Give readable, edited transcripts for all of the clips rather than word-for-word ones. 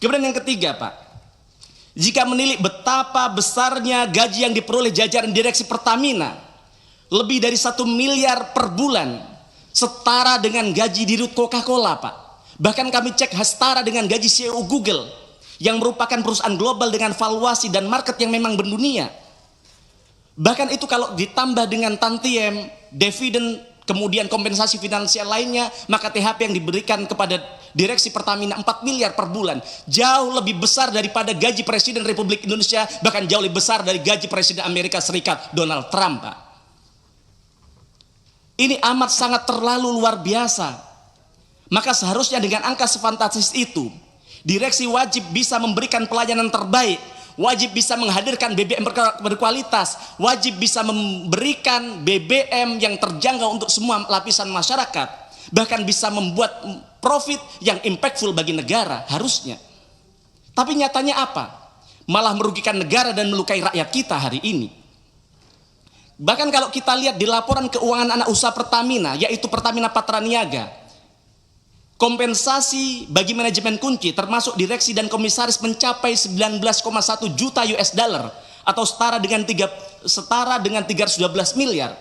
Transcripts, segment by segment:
Kemudian yang ketiga, Pak, jika menilik betapa besarnya gaji yang diperoleh jajaran direksi Pertamina, lebih dari 1 miliar per bulan, setara dengan gaji dirut Coca-Cola, Pak. Bahkan kami cek setara dengan gaji CEO Google, yang merupakan perusahaan global dengan valuasi dan market yang memang mendunia. Bahkan itu kalau ditambah dengan tantiem, dividen, kemudian kompensasi finansial lainnya, maka THP yang diberikan kepada direksi Pertamina 4 miliar per bulan, jauh lebih besar daripada gaji Presiden Republik Indonesia, bahkan jauh lebih besar dari gaji Presiden Amerika Serikat Donald Trump, Pak. Ini amat sangat terlalu luar biasa. Maka seharusnya dengan angka sefantastis itu, direksi wajib bisa memberikan pelayanan terbaik, wajib bisa menghadirkan BBM berkualitas, wajib bisa memberikan BBM yang terjangkau untuk semua lapisan masyarakat, bahkan bisa membuat profit yang impactful bagi negara harusnya. Tapi nyatanya apa? Malah merugikan negara dan melukai rakyat kita hari ini. Bahkan kalau kita lihat di laporan keuangan anak usaha Pertamina, yaitu Pertamina Patraniaga, kompensasi bagi manajemen kunci termasuk direksi dan komisaris mencapai 19,1 juta US dollar atau setara dengan 312 miliar.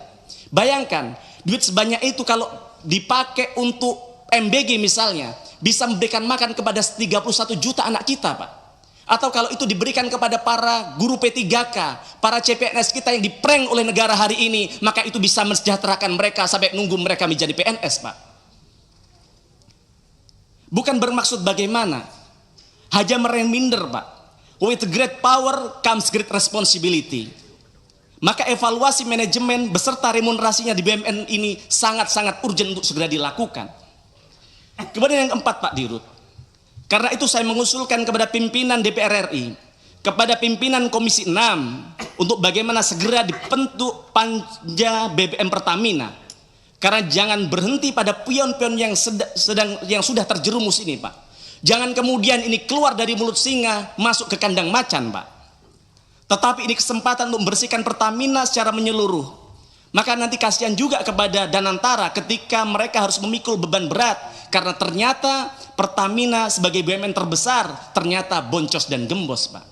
Bayangkan, duit sebanyak itu kalau dipakai untuk MBG misalnya, bisa memberikan makan kepada 31 juta anak kita, Pak. Atau kalau itu diberikan kepada para guru P3K, para CPNS kita yang diprank oleh negara hari ini, maka itu bisa mensejahterakan mereka sampai nunggu mereka menjadi PNS, Pak. Bukan bermaksud bagaimana, hanya mereminder, Pak. With great power comes great responsibility. Maka evaluasi manajemen beserta remunerasinya di BUMN ini sangat-sangat urgent untuk segera dilakukan. Kemudian yang keempat, Pak Dirut, karena itu saya mengusulkan kepada pimpinan DPR RI, kepada pimpinan Komisi 6 untuk bagaimana segera dibentuk panja BBM Pertamina. Karena jangan berhenti pada pion-pion yang sudah terjerumus ini, Pak. Jangan kemudian ini keluar dari mulut singa masuk ke kandang macan, Pak. Tetapi ini kesempatan untuk membersihkan Pertamina secara menyeluruh. Maka nanti kasihan juga kepada Danantara ketika mereka harus memikul beban berat karena ternyata Pertamina sebagai BUMN terbesar ternyata boncos dan gembos, Pak.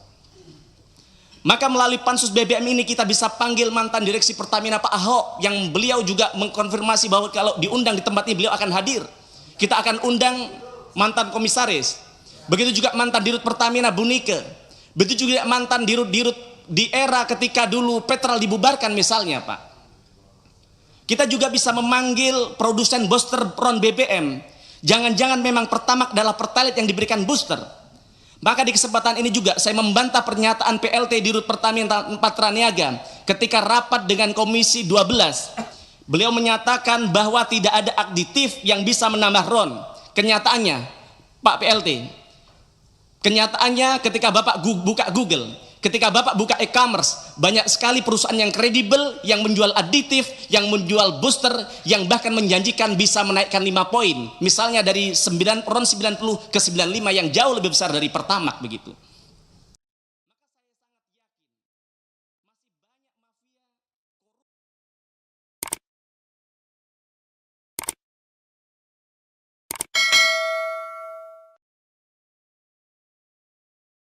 Maka melalui pansus BBM ini kita bisa panggil mantan direksi Pertamina Pak Ahok, yang beliau juga mengkonfirmasi bahwa kalau diundang di tempat ini beliau akan hadir. Kita akan undang mantan komisaris, begitu juga mantan dirut Pertamina Bu Nike, begitu juga mantan dirut-dirut di era ketika dulu Petral dibubarkan misalnya, Pak. Kita juga bisa memanggil produsen booster ron BBM. Jangan-jangan memang Pertamax adalah Pertalite yang diberikan booster. Maka di kesempatan ini juga saya membantah pernyataan PLT Dirut Pertamina Patraniaga ketika rapat dengan Komisi 12. Beliau menyatakan bahwa tidak ada aditif yang bisa menambah RON. Kenyataannya, Pak PLT, kenyataannya ketika Bapak buka Google, ketika Bapak buka e-commerce, banyak sekali perusahaan yang kredibel, yang menjual aditif, yang menjual booster, yang bahkan menjanjikan bisa menaikkan 5 poin. Misalnya dari RON 90 ke 95 yang jauh lebih besar dari Pertamax begitu.